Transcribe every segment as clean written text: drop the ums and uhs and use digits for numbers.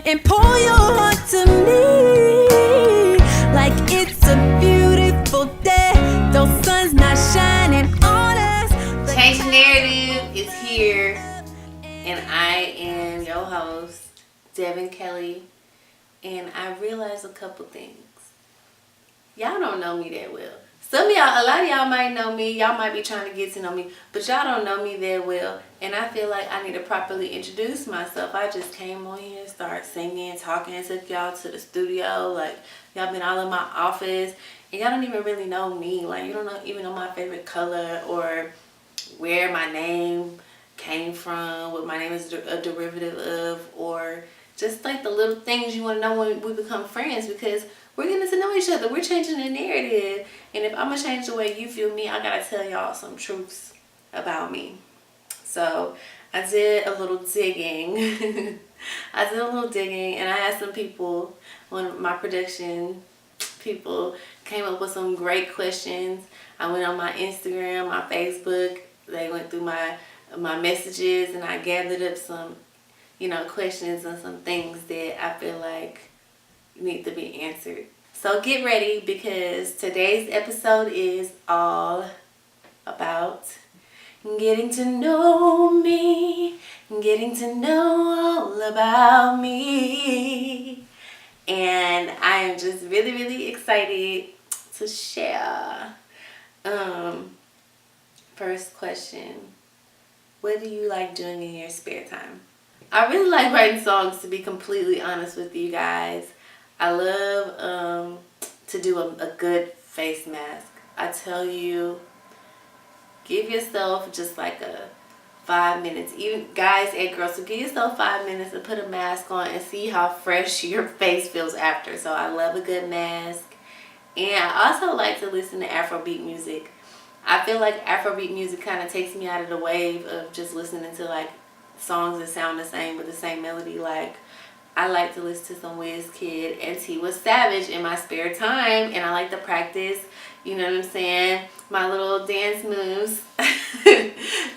and pour your heart to me like it's a beautiful day. Though sun's not shining on us. Change the Narrative is here, and I am your host, Devin Kelly, and I realized a couple things. Y'all don't know me that well. A lot of y'all might know me. Y'all might be trying to get to know me, but y'all don't know me that well. And I feel like I need to properly introduce myself. I just came on here, started singing, talking, took y'all to the studio. Like, y'all been all in my office, and y'all don't even really know me. Like, you don't even know my favorite color or where my name came from, what my name is a derivative of, or just like the little things you want to know when we become friends, because we're getting to know each other. We're changing the narrative. And if I'm going to change the way you feel me, I got to tell y'all some truths about me. So I did a little digging. And I asked some people, one of my production people came up with some great questions. I went on my Instagram, my Facebook. They went through my messages, and I gathered up some, questions and some things that I feel like need to be answered. So get ready, because today's episode is all about getting to know me, getting to know all about me. And I am just really, really excited to share. First question, what do you like doing in your spare time? I really like writing songs, to be completely honest with you guys. I love to do a good face mask. I tell you, give yourself just like a 5 minutes. Even guys and girls, so give yourself 5 minutes to put a mask on and see how fresh your face feels after. So I love a good mask. And I also like to listen to Afrobeat music. I feel like Afrobeat music kind of takes me out of the wave of just listening to like songs that sound the same with the same melody. Like, I like to listen to some Wizkid and Tiwa Savage in my spare time, and I like to practice, you know what I'm saying, my little dance moves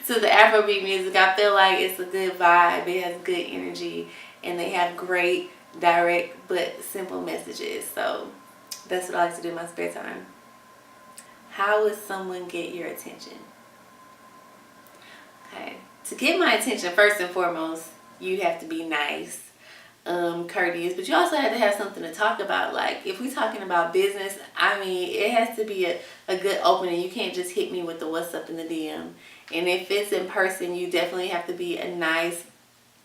to the Afrobeat music. I feel like it's a good vibe. It has good energy, and they have great, direct, but simple messages. So that's what I like to do in my spare time. How would someone get your attention? Okay. To get my attention, first and foremost, you have to be nice, courteous, but you also have to have something to talk about. Like, if we're talking about business, I mean, it has to be a good opening. You can't just hit me with the what's up in the DM. And if it's in person, you definitely have to be a nice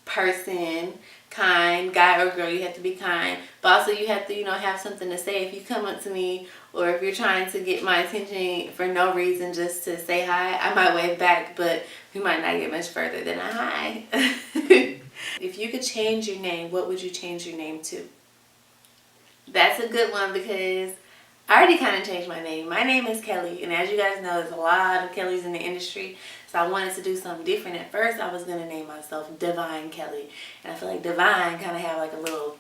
person, kind, guy or girl. You have to be kind, but also you have to, have something to say. If you come up to me, or if you're trying to get my attention for no reason, just to say hi, I might wave back, but we might not get much further than a hi. If you could change your name, what would you change your name to? That's a good one, because I already kind of changed my name. My name is Kelly, and as you guys know, there's a lot of Kellys in the industry, so I wanted to do something different. At first, I was going to name myself Divine Kelly, and I feel like Divine kind of have like a little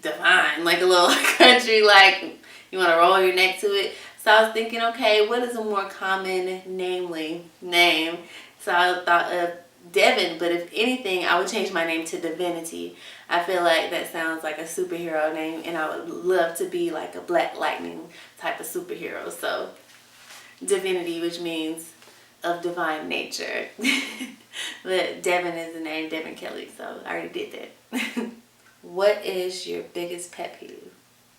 divine, like a little country, like you want to roll your neck to it. So I was thinking, okay, what is a more common name? So I thought of Devin, but if anything, I would change my name to Divinity. I feel like that sounds like a superhero name, and I would love to be like a Black Lightning type of superhero. So Divinity, which means of divine nature. But Devin is the name, Devin Kelly, so I already did that. What is your biggest pet peeve?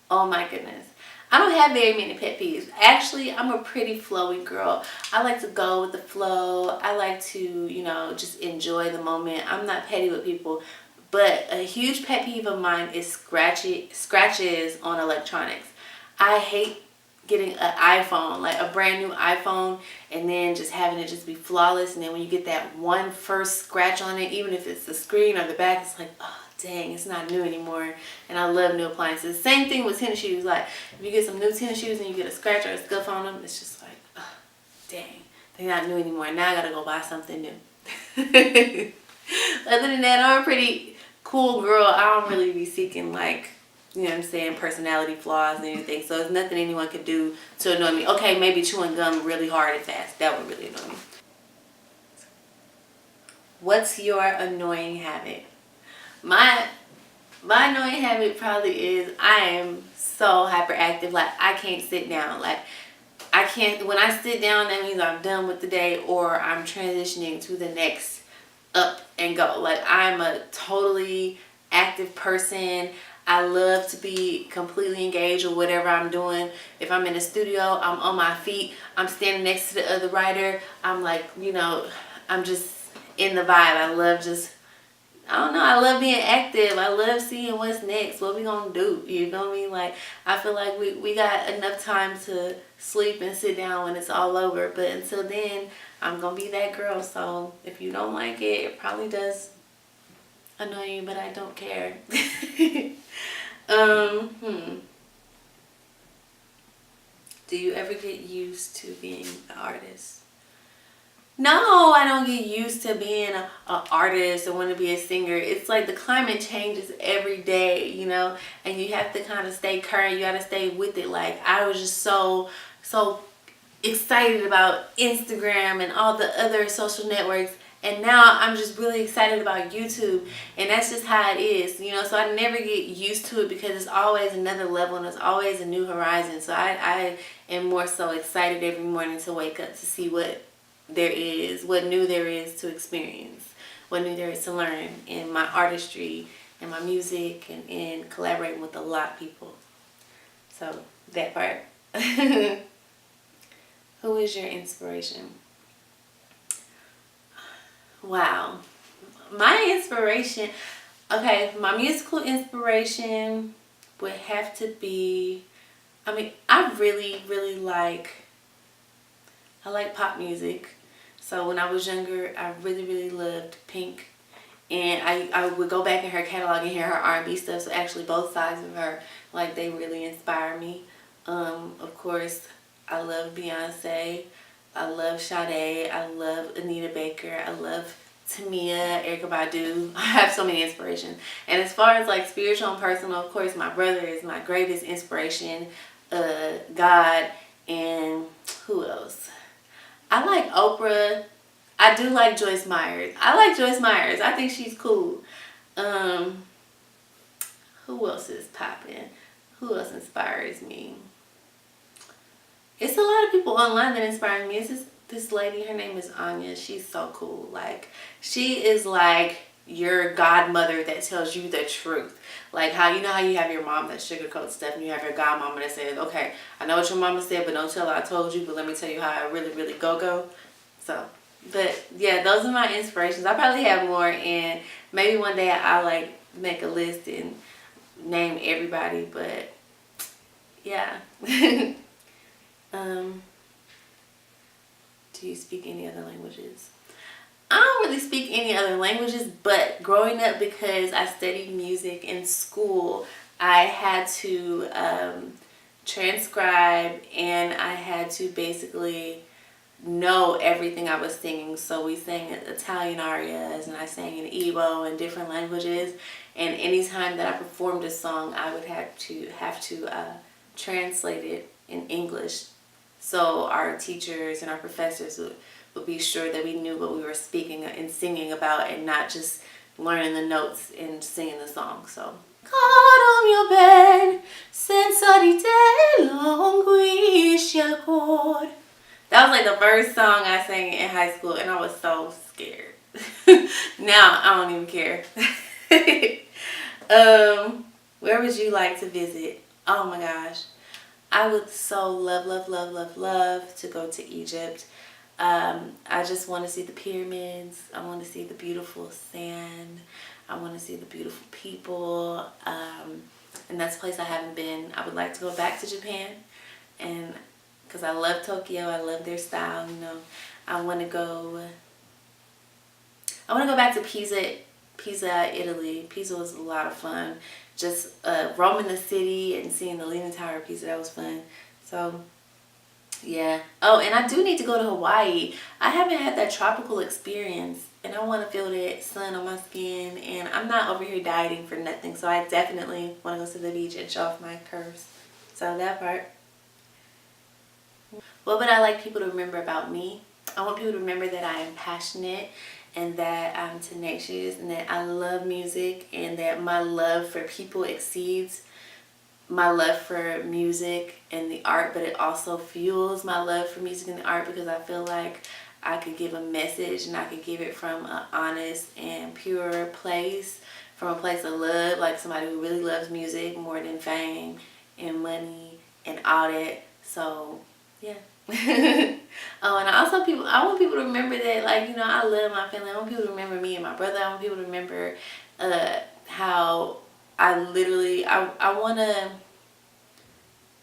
Oh my goodness. I don't have very many pet peeves. Actually, I'm a pretty flowy girl. I like to go with the flow. I like to, just enjoy the moment. I'm not petty with people. But a huge pet peeve of mine is scratches on electronics. I hate getting an iPhone, like a brand new iPhone, and then just having it just be flawless. And then when you get that one first scratch on it, even if it's the screen or the back, it's like, oh, dang, it's not new anymore. And I love new appliances. Same thing with tennis shoes. Like, if you get some new tennis shoes and you get a scratch or a scuff on them, it's just like, oh, dang, they're not new anymore. Now I gotta go buy something new. Other than that, I'm a pretty cool girl. I don't really be seeking, like, personality flaws and anything. So there's nothing anyone could do to annoy me. Okay, maybe chewing gum really hard and fast. That would really annoy me. What's your annoying habit? My My annoying habit probably is I am so hyperactive. Like, I can't sit down. Like, I can't, when I sit down, that means I'm done with the day or I'm transitioning to the next up and go. Like, I'm a totally active person. I love to be completely engaged with whatever I'm doing. If I'm in the studio, I'm on my feet. I'm standing next to the other writer. I'm like, you know, I'm just in the vibe. I love just, I don't know, I love being active. I love seeing what's next, what we gonna do. You know what I mean? Like, I feel like we got enough time to sleep and sit down when it's all over. But until then, I'm gonna be that girl. So if you don't like it, it probably does annoy you, but I don't care. Do you ever get used to being an artist? No, I don't get used to being a artist or want to be a singer. It's like the climate changes every day, you know, and you have to kind of stay current. You got to stay with it. Like, I was just so excited about Instagram and all the other social networks, and now I'm just really excited about YouTube, and that's just how it is, you know. So I never get used to it because it's always another level and it's always a new horizon. So I am more so excited every morning to wake up to see what there is, what new there is to experience, what new there is to learn in my artistry and my music and in collaborating with a lot of people. So that part. Who is your inspiration? Wow. My inspiration, okay, my musical inspiration would have to be, I mean, I like pop music. So when I was younger, I really loved Pink. And I would go back in her catalog and hear her R&B stuff. So actually both sides of her, like, they really inspire me. Of course, I love Beyonce. I love Sade. I love Anita Baker. I love Tamia, Erykah Badu. I have so many inspirations. And as far as like spiritual and personal, of course, my brother is my greatest inspiration. God, and who else? I like Oprah. I do like Joyce Myers. I like Joyce Myers. I think she's cool. Who else is popping? Who else inspires me? It's a lot of people online that inspire me. It's this lady, her name is Anya. She's so cool. Like, she is like your godmother that tells you the truth. Like, how, you know how you have your mom that sugarcoats stuff, and you have your godmama that says, okay, I know what your mama said, but don't tell her I told you, but let me tell you how I really go. So, but yeah, those are my inspirations. I probably have more, and maybe one day I'll like make a list and name everybody, but yeah. Do you speak any other languages? I don't really speak any other languages, but growing up, because I studied music in school, I had to transcribe, and I had to basically know everything I was singing. So we sang Italian arias, and I sang in Igbo and different languages, and anytime that I performed a song, I would have to translate it in English, so our teachers and our professors would be sure that we knew what we were speaking and singing about, and not just learning the notes and singing the song. So, caught on your bed, senza di te languisce il cor. That was like the first song I sang in high school, and I was so scared. Now I don't even care. Where would you like to visit? Oh my gosh. I would so love to go to Egypt. I just want to see the pyramids. I want to see the beautiful sand. I want to see the beautiful people. And that's a place I haven't been. I would like to go back to Japan, and because I love Tokyo. I love their style, you know. I want to go back to Pisa, Italy. Pisa was a lot of fun. Just roaming the city and seeing the Leaning Tower of Pisa, that was fun. So, yeah. Oh, and I do need to go to Hawaii. I haven't had that tropical experience, and I want to feel that sun on my skin, and I'm not over here dieting for nothing, so I definitely want to go to the beach and show off my curves. So that part. What would I like people to remember about me? I want people to remember that I am passionate and that I'm tenacious, and that I love music, and that my love for people exceeds my love for music and the art, but it also fuels my love for music and the art, because I feel like I could give a message, and I could give it from an honest and pure place, from a place of love, like somebody who really loves music more than fame and money and all that. So yeah. Oh, and I want people to remember that, like, you know, I love my family. I want people to remember me and my brother. I want people to remember how I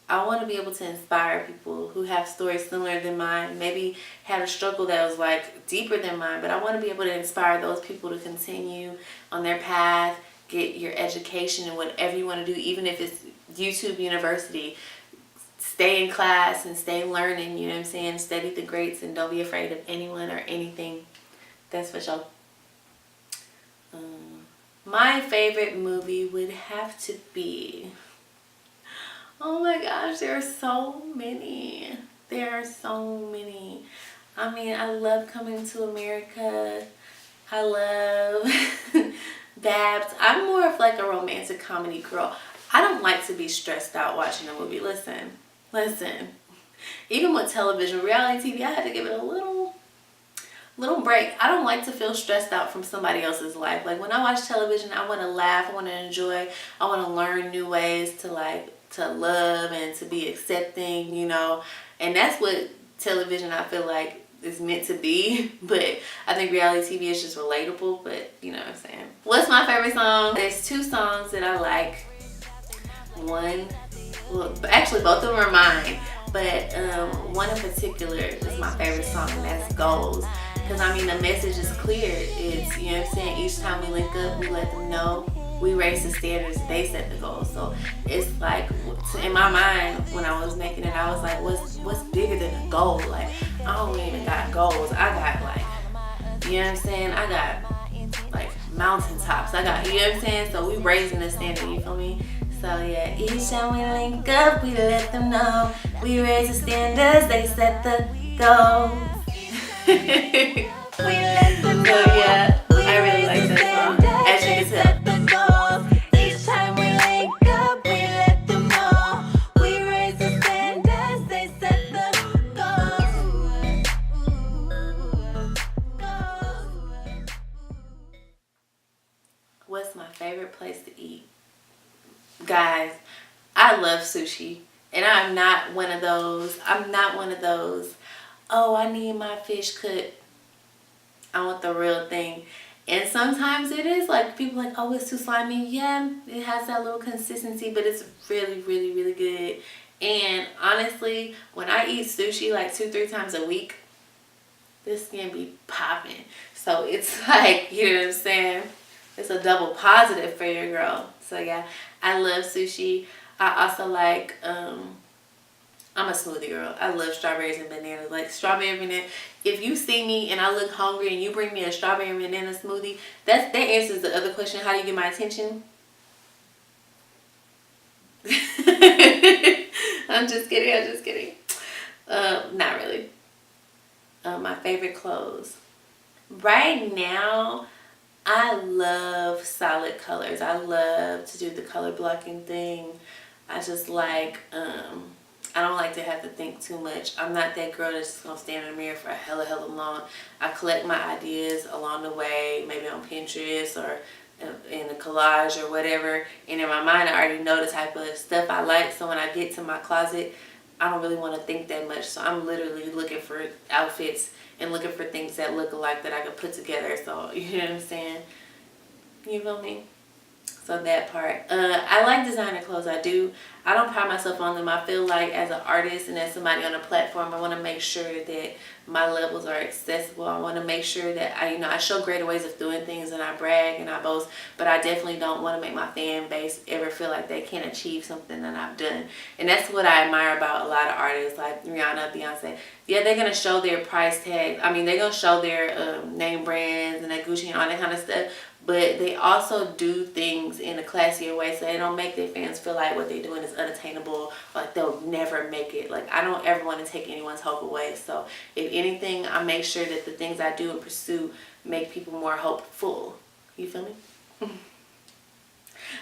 want to be able to inspire people who have stories similar than mine, maybe had a struggle that was like deeper than mine, but I want to be able to inspire those people to continue on their path, get your education and whatever you want to do, even if it's YouTube University. Stay in class and stay learning, you know what I'm saying? Study the greats and don't be afraid of anyone or anything. That's for sure. My favorite movie would have to be... Oh my gosh, there are so many. There are so many. I mean, I love Coming to America. I love Babs. I'm more of like a romantic comedy girl. I don't like to be stressed out watching a movie. Listen. Even with television, reality TV, I had to give it a little break. I don't like to feel stressed out from somebody else's life. Like when I watch television, I want to laugh, I want to enjoy, I want to learn new ways to love and to be accepting, you know. And that's what television, I feel like, is meant to be. But I think reality TV is just relatable, but you know what I'm saying. What's my favorite song? There's two songs that I like. Actually both of them are mine, but one in particular is my favorite song, and that's Goals. Because I mean, the message is clear. It's, you know what I'm saying, each time we link up, we let them know we raise the standards, they set the goals. So it's like, in my mind, when I was making it, I was like, what's bigger than a goal? Like, I don't even got goals. I got like, you know what I'm saying? I got like mountaintops. I got, you know what I'm saying? So we raising the standard, you feel me? So yeah, each time we link up, we let them know we raise the standards, they set the goals. We let them know. So yeah, I really like that song. As you can tell. Each time we link up, we let them know we raise the standards, they set the goals. What's my favorite place to eat? Guys, I love sushi, and I'm not one of those, oh, I need my fish cooked. I want the real thing. And sometimes it is like, people like, oh, it's too slimy. Yeah, it has that little consistency, but it's really, really, really good. And honestly, when I eat sushi like 2-3 times a week, this skin be popping. So it's like, you know what I'm saying? It's a double positive for your girl. So yeah, I love sushi. I also like, I'm a smoothie girl. I love strawberries and bananas. Like strawberry banana. If you see me and I look hungry and you bring me a strawberry and banana smoothie, that answers the other question. How do you get my attention? I'm just kidding. Not really. My favorite clothes. Right now, I love solid colors. I love to do the color blocking thing. I just like, I don't like to have to think too much. I'm not that girl that's just gonna stand in the mirror for hella long. I collect my ideas along the way, maybe on Pinterest or in a collage or whatever. And in my mind, I already know the type of stuff I like. So when I get to my closet, I don't really want to think that much. So I'm literally looking for outfits and looking for things that look alike that I can put together. So, you know what I'm saying? You feel me? So that part. I like designer clothes. I do. I don't pride myself on them. I feel like as an artist and as somebody on a platform, I want to make sure that my levels are accessible. I want to make sure that I show greater ways of doing things, and I brag and I boast, but I definitely don't want to make my fan base ever feel like they can't achieve something that I've done. And that's what I admire about a lot of artists like Rihanna, Beyonce. Yeah, they're going to show their price tag. I mean, they're going to show their name brands and their Gucci and all that kind of stuff. But they also do things in a classier way, so they don't make their fans feel like what they're doing is unattainable, like they'll never make it. Like, I don't ever want to take anyone's hope away. So if anything, I make sure that the things I do and pursue make people more hopeful. You feel me?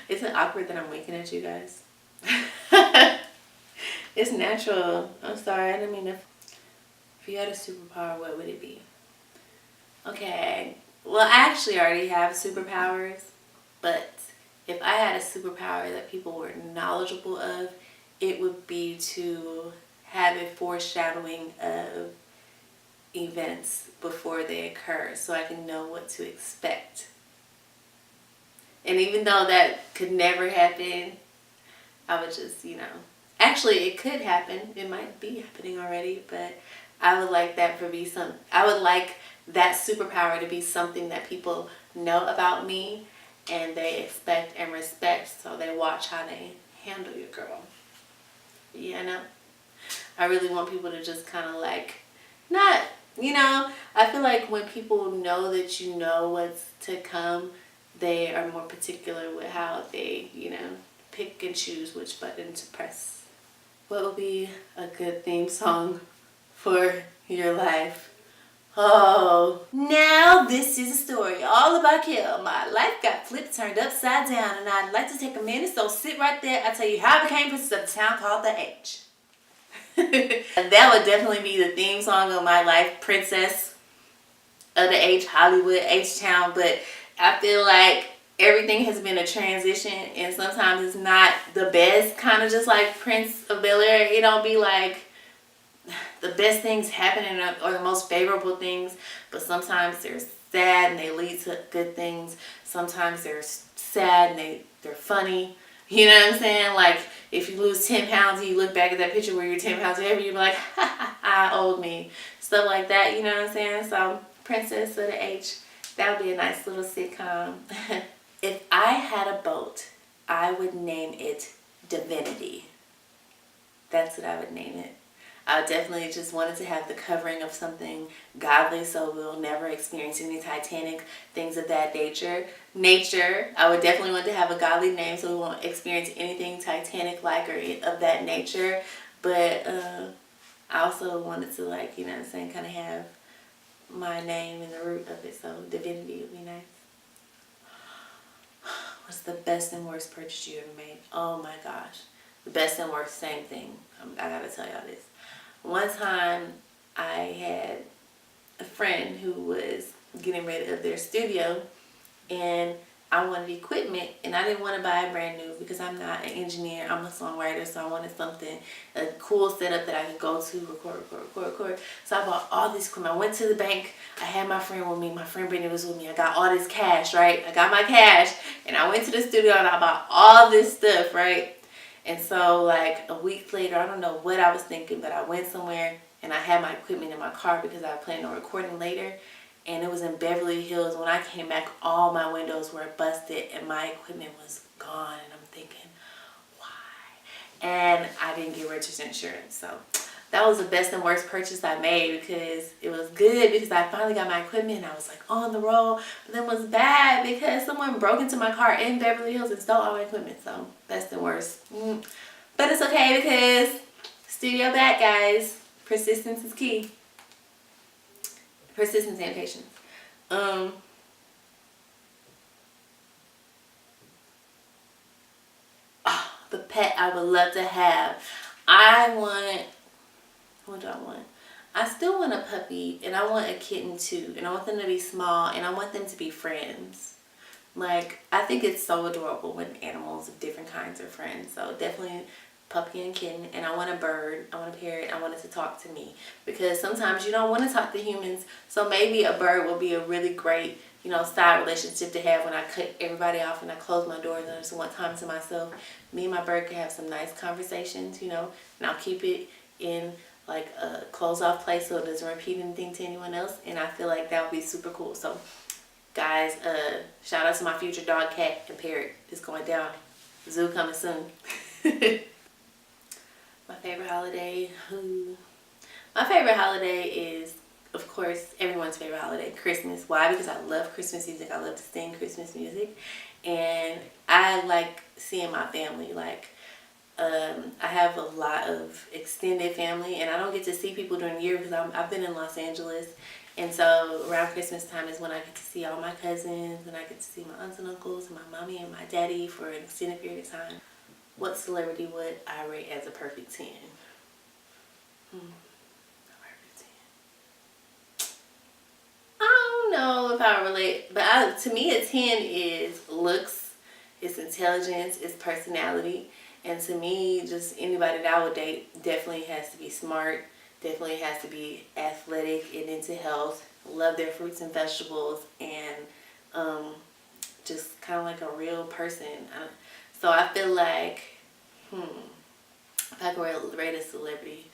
Isn't it awkward that I'm winking at you guys? It's natural. I'm sorry, I didn't mean to. If you had a superpower, what would it be? Okay, well, I actually already have superpowers, but if I had a superpower that people were knowledgeable of, it would be to have a foreshadowing of events before they occur so I can know what to expect. And even though that could never happen, I would just, actually it could happen. It might be happening already, but I would like that I would like that superpower to be something that people know about me and they expect and respect, so they watch how they handle your girl. Yeah, I know. I really want people to just kind of I feel like when people know that you know what's to come, they are more particular with how they, pick and choose which button to press. What would be a good theme song for your life? Oh, now this is a story all about Kel. My life got flipped, turned upside down, and I'd like to take a minute, so sit right there. I'll tell you how I became princess of the town called the H. That would definitely be the theme song of my life, Princess of the H, Hollywood, H-Town. But I feel like everything has been a transition, and sometimes it's not the best, kind of just like Prince of Bel-Air. It don't be like the best things happening or the most favorable things, but sometimes they're sad and they lead to good things. Sometimes they're sad and they're funny. You know what I'm saying? Like, if you lose 10 pounds and you look back at that picture where you're 10 pounds heavier, you're like, ha ha, old me. Stuff like that, you know what I'm saying? So, Princess of the H, that would be a nice little sitcom. If I had a boat, I would name it Divinity. That's what I would name it. I definitely just wanted to have the covering of something godly, so we'll never experience any Titanic, things of that nature. I would definitely want to have a godly name, so we won't experience anything Titanic-like or of that nature. But I also wanted to, kind of have my name in the root of it, so Divinity would be nice. What's the best and worst purchase you ever made? Oh my gosh. The best and worst, same thing. I gotta tell y'all this. One time I had a friend who was getting rid of their studio, and I wanted equipment, and I didn't want to buy a brand new because I'm not an engineer, I'm a songwriter, so I wanted a cool setup that I could go to, record. So I bought all this equipment. I went to the bank, I had my friend with me, my friend Brittany was with me, I got all this cash, right? I got my cash, and I went to the studio and I bought all this stuff, right? And so like a week later, I don't know what I was thinking, but I went somewhere and I had my equipment in my car because I planned on recording later. And it was in Beverly Hills. When I came back, all my windows were busted and my equipment was gone. And I'm thinking, why? And I didn't get renter's insurance. So that was the best and worst purchase I made, because it was good because I finally got my equipment and I was like on the roll. But then it was bad because someone broke into my car in Beverly Hills and stole all my equipment. So best and worst. But it's okay because studio back, guys. Persistence is key. Persistence and patience. The pet I would love to have. What do I want? I still want a puppy, and I want a kitten too, and I want them to be small, and I want them to be friends. Like, I think it's so adorable when animals of different kinds are friends. So definitely puppy and kitten. And I want a bird, I want a parrot, I want it to talk to me, because sometimes you don't want to talk to humans. So maybe a bird will be a really great, side relationship to have when I cut everybody off and I close my doors and I just want time to myself. Me and my bird can have some nice conversations, and I'll keep it in like a closed off place so it doesn't repeat anything to anyone else, and I feel like that would be super cool. So guys, shout out to my future dog, cat, and parrot. It's going down. Zoo coming soon. My favorite holiday. My favorite holiday is, of course, everyone's favorite holiday, Christmas. Why? Because I love Christmas music. I love to sing Christmas music, and I like seeing my family. I have a lot of extended family, and I don't get to see people during the year because I've been in Los Angeles, And so around Christmas time is when I get to see all my cousins, and I get to see my aunts and uncles and my mommy and my daddy for an extended period of time. What celebrity would I rate as a perfect 10? A perfect 10. I don't know if I relate, but to me a 10 is looks, it's intelligence, it's personality. And to me, just anybody that I would date definitely has to be smart, definitely has to be athletic and into health, love their fruits and vegetables, and just kind of like a real person. So I feel like, if I could rate a celebrity,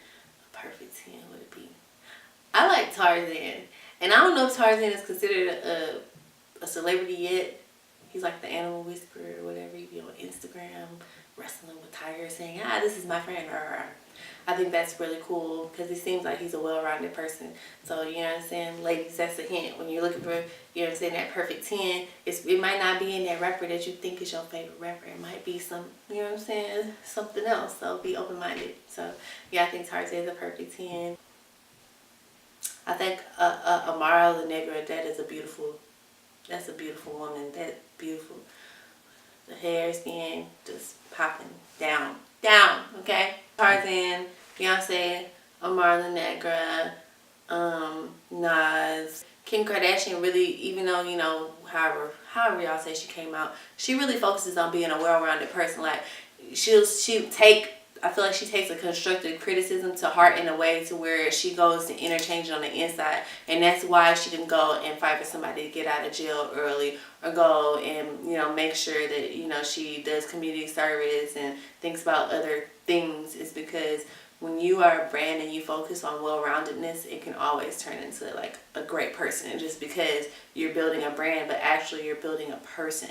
a perfect 10 would it be? I like Tarzan. And I don't know if Tarzan is considered a celebrity yet. He's like the animal whisperer or whatever. He'd be on Instagram wrestling with tigers saying, this is my friend. I think that's really cool because he seems like he's a well-rounded person. So, you know what I'm saying? Ladies, that's a hint. When you're looking for, you know what I'm saying, that perfect 10, it might not be in that rapper that you think is your favorite rapper. It might be some, you know what I'm saying, something else. So be open-minded. So, yeah, I think Tarzan is a perfect 10. I think Amara La Negra, that's a beautiful woman. That's beautiful. The hair, skin, just popping down, okay? Tarzan, Beyonce, Amara La Negra, Nas, Kim Kardashian really, even though, you know, however y'all say she came out, she really focuses on being a well-rounded person. Like, I feel like she takes a constructive criticism to heart in a way to where she goes to interchange it on the inside. And that's why she can go and fight for somebody to get out of jail early, or go and, you know, make sure that, you know, she does community service and thinks about other things, is because when you are a brand and you focus on well-roundedness, it can always turn into like a great person. Just because you're building a brand, but actually you're building a person.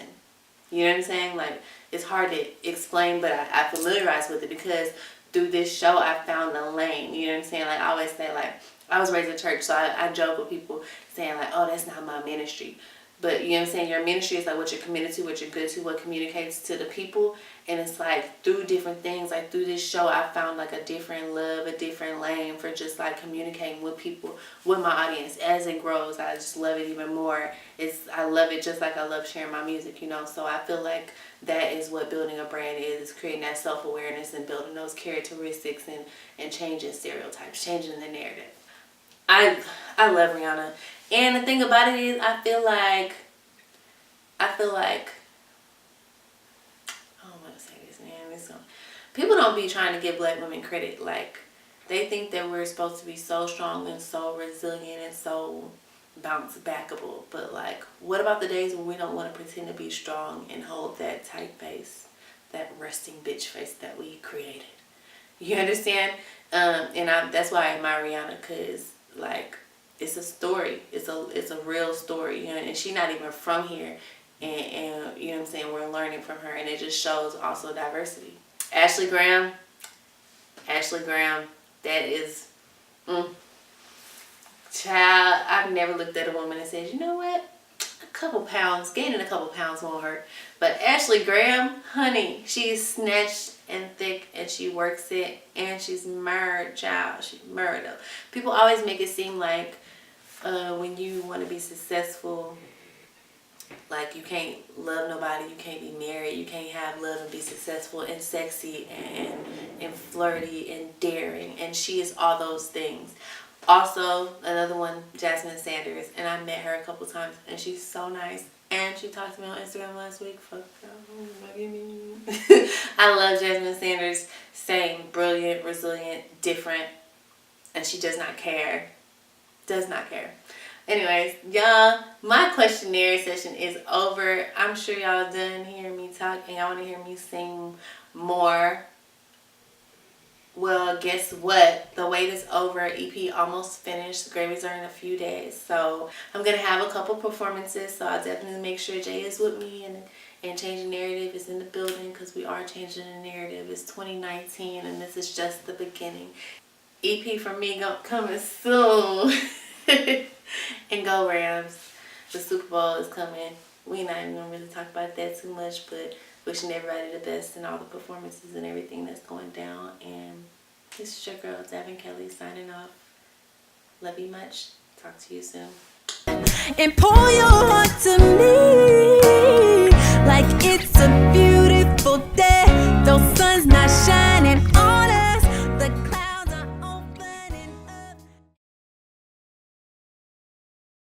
You know what I'm saying? Like, it's hard to explain, but I familiarize with it because through this show I found a lane. You know what I'm saying? Like, I always say, like, I was raised in church, so I joke with people saying like, oh, that's not my ministry. But you know what I'm saying? Your ministry is like what you're committed to, what you're good to, what communicates to the people. And it's like through different things, like through this show, I found like a different love, a different lane for just like communicating with people, with my audience. As it grows, I just love it even more. I love it just like I love sharing my music, you know. So I feel like that is what building a brand is creating that self-awareness and building those characteristics and changing stereotypes, changing the narrative. I love Rihanna. And the thing about it is, I feel like, I don't want to say this, man. People don't be trying to give black women credit. Like, they think that we're supposed to be so strong and so resilient and so bounce backable. But, like, what about the days when we don't want to pretend to be strong and hold that tight face, that resting bitch face that we created? You understand? That's why I admire Rihanna, because, like, it's a story. It's a real story, you know, and she's not even from here. And you know what I'm saying, we're learning from her, and it just shows also diversity. Ashley Graham, that is, child, I've never looked at a woman and said, you know what, gaining a couple pounds won't hurt. But Ashley Graham, honey, she's snatched and thick, and she works it, and she's murdered, child. She's murdered. People always make it seem like when you want to be successful, like you can't love nobody, you can't be married, you can't have love and be successful and sexy and flirty and daring. And she is all those things. Also, another one, Jasmine Sanders, and I met her a couple times, and she's so nice. And she talked to me on Instagram last week. Fuck y'all. I love Jasmine Sanders. Same, brilliant, resilient, different, and she does not care. Anyways, y'all, my questionnaire session is over. I'm sure y'all done hearing me talk and y'all want to hear me sing more. Well, guess what? The wait is over. EP almost finished. The Grammys are in a few days. So I'm going to have a couple performances. So I'll definitely make sure Jay is with me and Changing Narrative is in the building, because we are changing the narrative. It's 2019 and this is just the beginning. EP for me coming soon. And go Rams. The Super Bowl is coming. We not even gonna really talk about that too much, but wishing everybody the best in all the performances and everything that's going down. And this is your girl, Davin Kelly, signing off. Love you much. Talk to you soon. And pour your heart to me like it's a beautiful day. Those suns